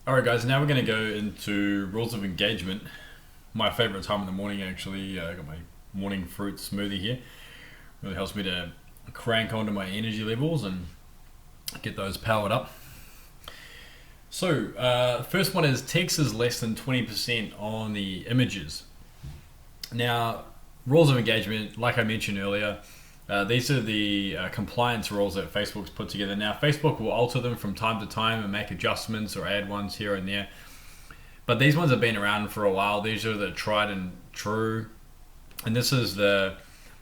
Alright guys, now we're going to go into rules of engagement. My favorite time in the morning actually. I got my morning fruit smoothie here. Really helps me to crank onto my energy levels and get those powered up. So, first one is text is less than 20% on the images. Now, rules of engagement, like I mentioned earlier, these are the compliance rules that Facebook's put together. Now, Facebook will alter them from time to time and make adjustments or add ones here and there. But these ones have been around for a while. These are the tried and true. And this is the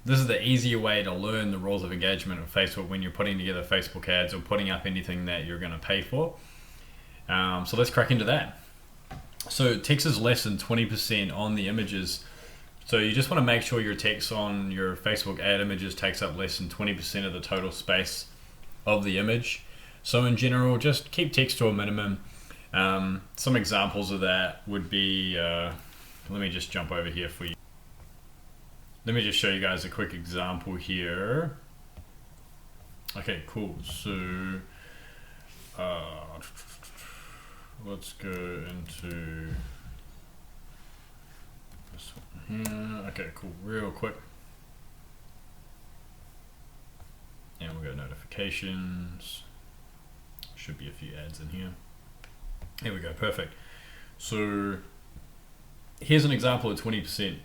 easier way to learn the rules of engagement of Facebook when you're putting together Facebook ads or putting up anything that you're going to pay for. So let's crack into that. So text is less than 20% on the images. So you just want to make sure your text on your Facebook ad images takes up less than 20% of the total space of the image. So in general, just keep text to a minimum. Some examples of that would be, let me just jump over here for you. Let me just show you guys a quick example here. Okay, cool. So let's go into this one here. Okay, cool. Real quick. And we'll go notifications. Should be a few ads in here. Here we go, perfect. So here's an example of 20%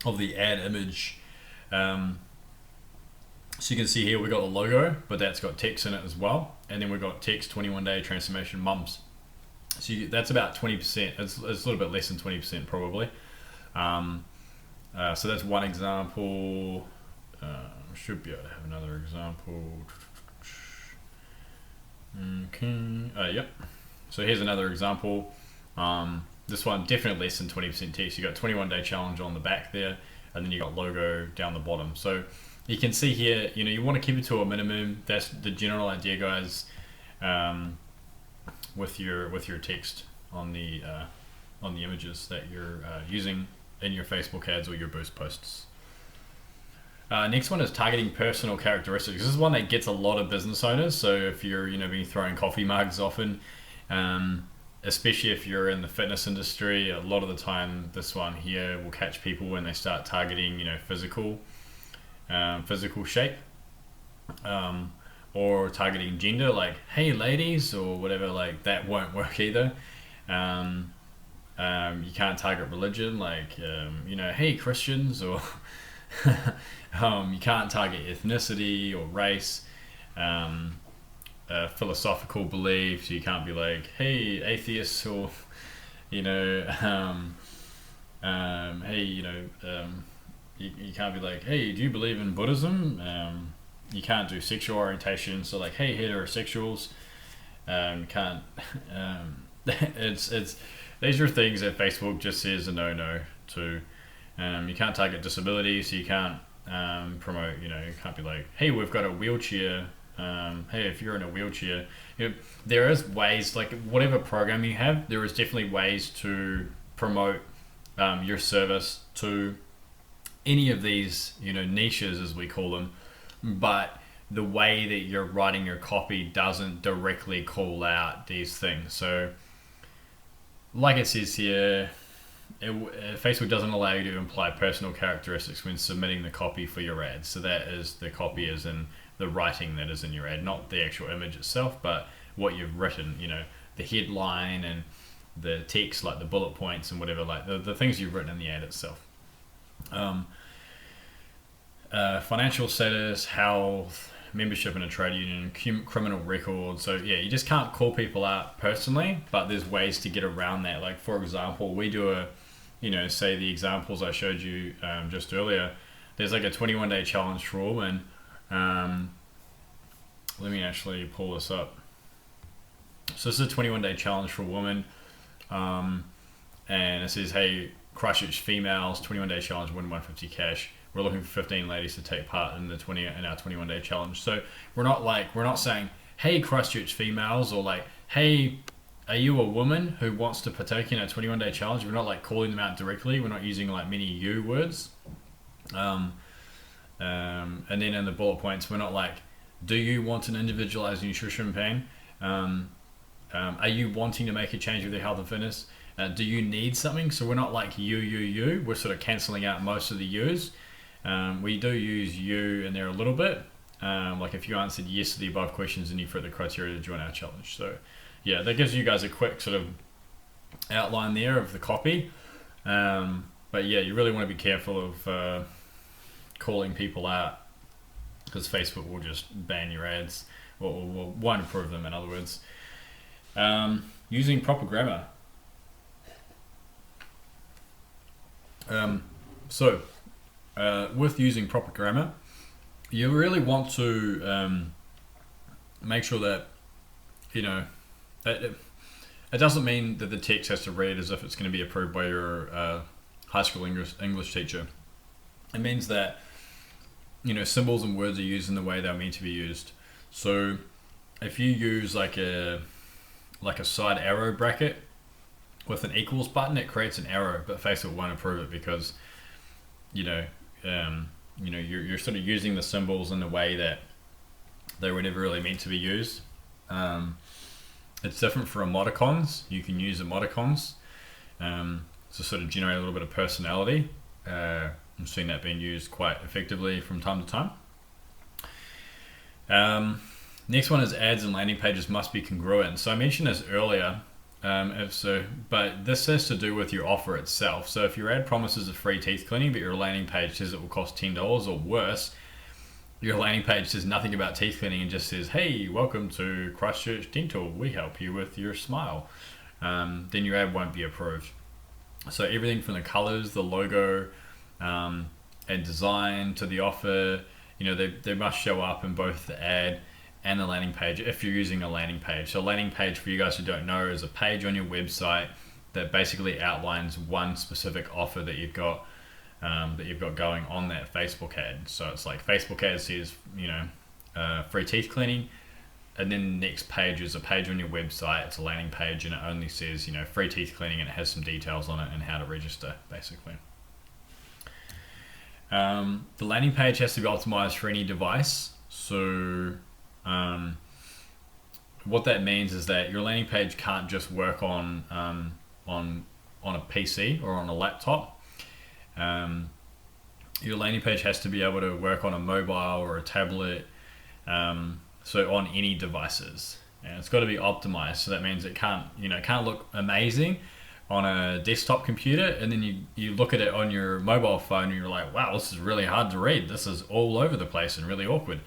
of the ad image. So you can see here we got the logo, but that's got text in it as well. And then we've got text 21-day transformation mums. So that's about 20%. It's a little bit less than 20% probably. So that's one example. Should be able to have another example. Okay. Yep. So here's another example. This one definitely less than 20% text. You got 21-day challenge on the back there, and then you got logo down the bottom. So you can see here, you want to keep it to a minimum. That's the general idea, guys. With your text on the images that you're using in your Facebook ads or your boost posts. Next one is targeting personal characteristics. This is one that gets a lot of business owners. So if you're being throwing coffee mugs often, especially if you're in the fitness industry, a lot of the time this one here will catch people when they start targeting physical shape, or targeting gender, like hey ladies or whatever. Like that won't work either. You can't target religion, like hey Christians, or you can't target ethnicity or race, philosophical beliefs. You can't be like hey atheists, or hey you can't be like hey do you believe in Buddhism. You can't do sexual orientation, so like hey heterosexuals. You can't it's these are things that Facebook just says a no to. You can't target disability, so you can't promote, you can't be like, hey, we've got a wheelchair. Hey, if you're in a wheelchair, there is ways, like whatever program you have, there is definitely ways to promote your service to any of these, niches as we call them. But the way that you're writing your copy doesn't directly call out these things. So like it says here, Facebook doesn't allow you to imply personal characteristics when submitting the copy for your ad. So that is the copy is in the writing that is in your ad, not the actual image itself, but what you've written, the headline and the text, like the bullet points and whatever, like the things you've written in the ad itself. Financial status, health, membership in a trade union, criminal record. So yeah, you just can't call people out personally, but there's ways to get around that. Like for example, we do say the examples I showed you just earlier. There's like a 21-day challenge for a woman. Let me actually pull this up. So this is a 21-day challenge for a woman, and it says, hey, Christchurch females 21-day challenge, win 150 cash. We're looking for 15 ladies to take part in our 21-day challenge. So we're not saying, hey Christchurch females, or like, hey, are you a woman who wants to partake in a 21-day challenge? We're not like calling them out directly. We're not using like many you words. And then in the bullet points, we're not like, do you want an individualized nutrition plan? Are you wanting to make a change with your health and fitness? Do you need something? So we're not like you. We're sort of cancelling out most of the yous. We do use you in there a little bit. Like if you answered yes to the above questions and you fit the criteria to join our challenge. So yeah, that gives you guys a quick sort of outline there of the copy. But yeah, you really want to be careful of calling people out, because Facebook will just ban your ads, or won't approve them, in other words. Using proper grammar. With using proper grammar, you really want to make sure that, it doesn't mean that the text has to read as if it's going to be approved by your high school English teacher. It means that, symbols and words are used in the way they're meant to be used. So if you use like a side arrow bracket with an equals button, it creates an arrow, but Facebook won't approve it because, you're sort of using the symbols in the way that they were never really meant to be used. It's different for emoticons. You can use emoticons to sort of generate a little bit of personality. I'm seeing that being used quite effectively from time to time. Next one is ads and landing pages must be congruent. So I mentioned this earlier, but this has to do with your offer itself. So if your ad promises a free teeth cleaning, but your landing page says it will cost $10 or worse, your landing page says nothing about teeth cleaning and just says, hey, welcome to Christchurch Dental, we help you with your smile, then your ad won't be approved. So everything from the colors, the logo, and design to the offer, they must show up in both the ad and the landing page if you're using a landing page. So a landing page, for you guys who don't know, is a page on your website that basically outlines one specific offer that you've got going on that Facebook ad. So it's like Facebook ad says, free teeth cleaning, and then the next page is a page on your website. It's a landing page and it only says, free teeth cleaning, and it has some details on it and how to register, basically. The landing page has to be optimized for any device. So what that means is that your landing page can't just work on a PC or on a laptop. Your landing page has to be able to work on a mobile or a tablet, so on any devices, and it's got to be optimized. So that means it can't look amazing on a desktop computer, and then you look at it on your mobile phone and you're like, wow, this is really hard to read, this is all over the place and really awkward.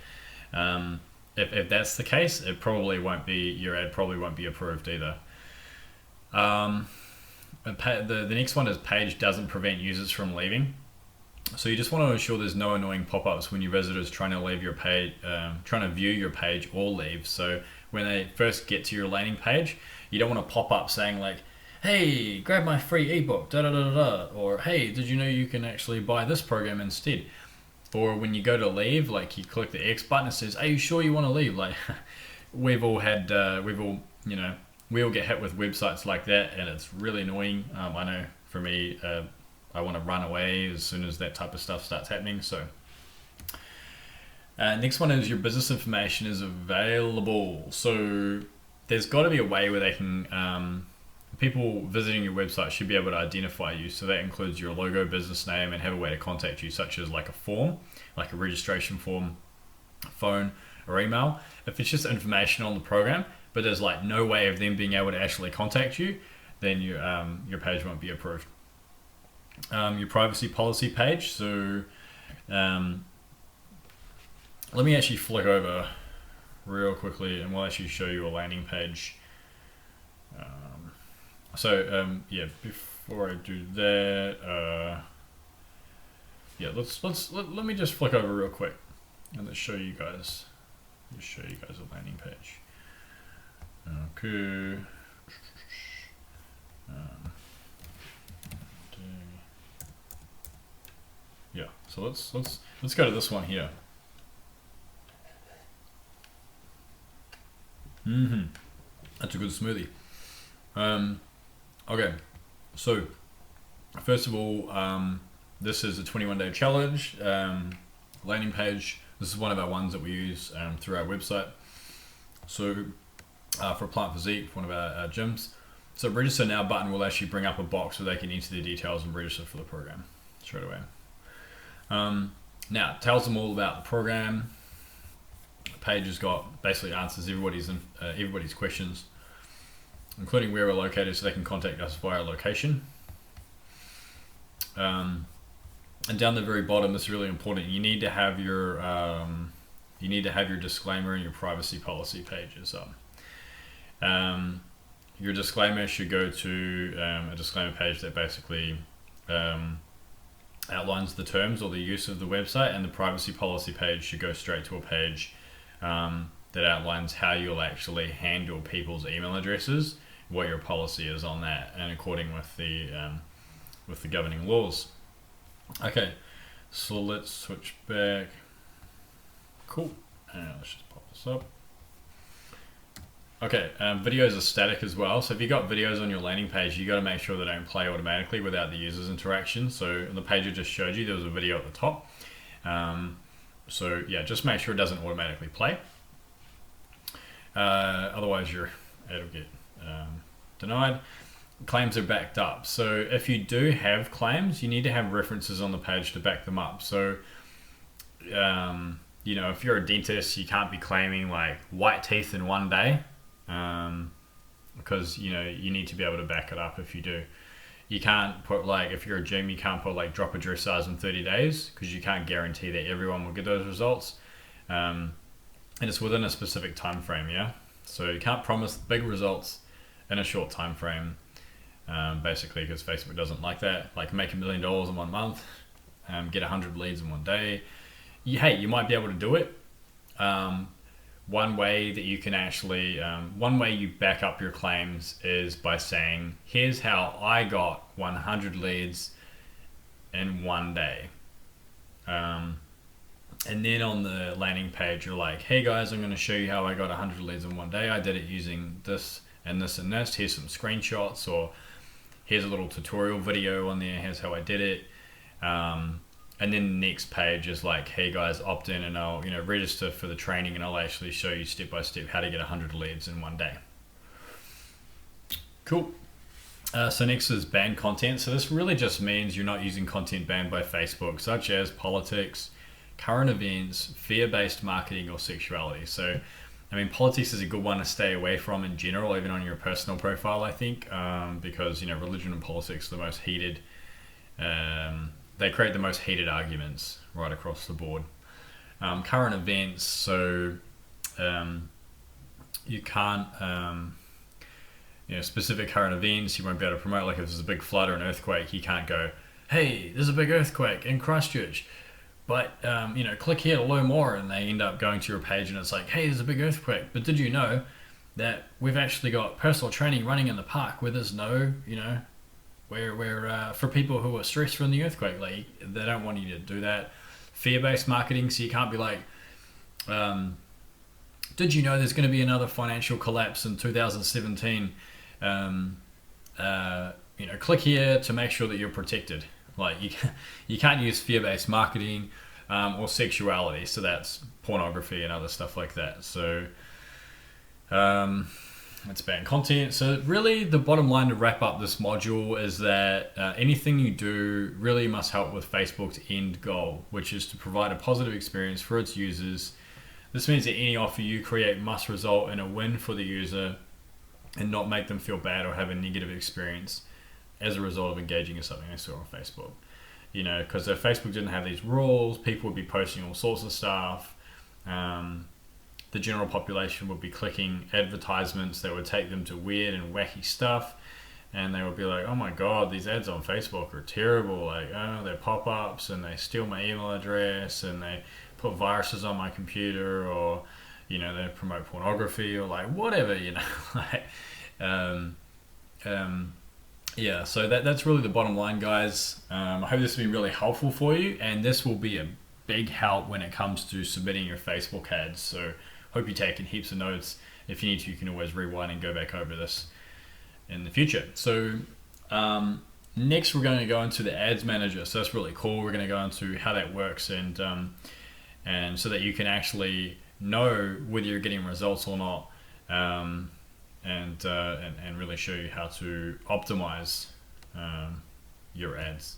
If that's the case, your ad probably won't be approved either. The next one is page doesn't prevent users from leaving. So you just want to ensure there's no annoying pop-ups when your visitors trying to leave your page, trying to view your page or leave. So when they first get to your landing page, you don't want to pop up saying like, hey, grab my free ebook, da da da da, or hey, did you know you can actually buy this program instead? Or when you go to leave, like you click the X button, it says, are you sure you want to leave? Like we all get hit with websites like that, and it's really annoying. I know for me, I want to run away as soon as that type of stuff starts happening. So next one is your business information is available. So there's got to be a way where they can, people visiting your website should be able to identify you. So that includes your logo, business name, and have a way to contact you, such as like a form, like a registration form, phone, or email. If it's just information on the program, but there's like no way of them being able to actually contact you, then your page won't be approved. Your privacy policy page. So let me actually flick over real quickly and we'll actually show you a landing page. Before I do that, let me just flick over real quick and let's show you guys a landing page. Okay. So let's go to this one here. That's a good smoothie. Okay, so first of all, this is a 21-day challenge landing page. This is one of our ones that we use through our website. So for Plant Physique, one of our gyms. So register now button will actually bring up a box where they can enter their details and register for the program straight away. Now it tells them all about the program. The page has got basically answers everybody's questions, including where we're located, so they can contact us via location. And down the very bottom, this is really important. You need to have your disclaimer and your privacy policy pages up. Your disclaimer should go to a disclaimer page that basically outlines the terms or the use of the website, and the privacy policy page should go straight to a page that outlines how you'll actually handle people's email addresses, what your policy is on that, and according with the governing laws. Okay, so let's switch back. Cool. Let's just pop this up. Okay, videos are static as well. So if you've got videos on your landing page, you got to make sure they don't play automatically without the user's interaction. So on the page I just showed you, there was a video at the top. So yeah, just make sure it doesn't automatically play. Otherwise your ad will get denied. Claims are backed up. So if you do have claims, you need to have references on the page to back them up. So if you're a dentist, you can't be claiming like white teeth in one day, because you need to be able to back it up if you do. You can't put if you're a gym, you can't put drop a dress size in 30 days because you can't guarantee that everyone will get those results, and it's within a specific time frame. So you can't promise big results in a short time frame, basically, because Facebook doesn't like that. Like make $1 million in 1 month, get 100 leads in 1 day. You might be able to do it. One way that you can actually, one way you back up your claims is by saying, here's how I got 100 leads in 1 day. And then on the landing page, you're like, hey guys, I'm going to show you how I got 100 leads in 1 day. I did it using this and this and this. Here's some screenshots, or here's a little tutorial video on there. Here's how I did it. And then the next page is like, hey guys, opt in and I'll register for the training, and I'll actually show you step by step how to get 100 leads in 1 day. Cool. So next is banned content. So this really just means you're not using content banned by Facebook, such as politics, current events, fear-based marketing, or sexuality. So, politics is a good one to stay away from in general, even on your personal profile, I think, because religion and politics are the most heated. They create the most heated arguments right across the board. Current events, so you can't, specific current events you won't be able to promote. Like if there's a big flood or an earthquake, you can't go, hey, there's a big earthquake in Christchurch, but click here to learn more, and they end up going to your page and it's like, hey, there's a big earthquake, but did you know that we've actually got personal training running in the park where there's no, where for people who are stressed from the earthquake. Like they don't want you to do that. Fear-based marketing, so you can't be like, did you know there's going to be another financial collapse in 2017? Click here to make sure that you're protected. Like you can't use fear-based marketing or sexuality, so that's pornography and other stuff like that. So it's banned content. So really the bottom line to wrap up this module is that anything you do really must help with Facebook's end goal, which is to provide a positive experience for its users. This means that any offer you create must result in a win for the user and not make them feel bad or have a negative experience as a result of engaging in something they saw on Facebook. Because if Facebook didn't have these rules, people would be posting all sorts of stuff. The general population would be clicking advertisements that would take them to weird and wacky stuff, and they would be like, oh my god, these ads on Facebook are terrible. Like, oh, they're pop-ups and they steal my email address and they put viruses on my computer, or they promote pornography, or like whatever, yeah, so that's really the bottom line, guys. I hope this has been really helpful for you, and this will be a big help when it comes to submitting your Facebook ads. So hope you're taking heaps of notes. If you need to, you can always rewind and go back over this in the future. So next we're going to go into the ads manager. So that's really cool. We're going to go into how that works, and so that you can actually know whether you're getting results or not. and really show you how to optimize your ads.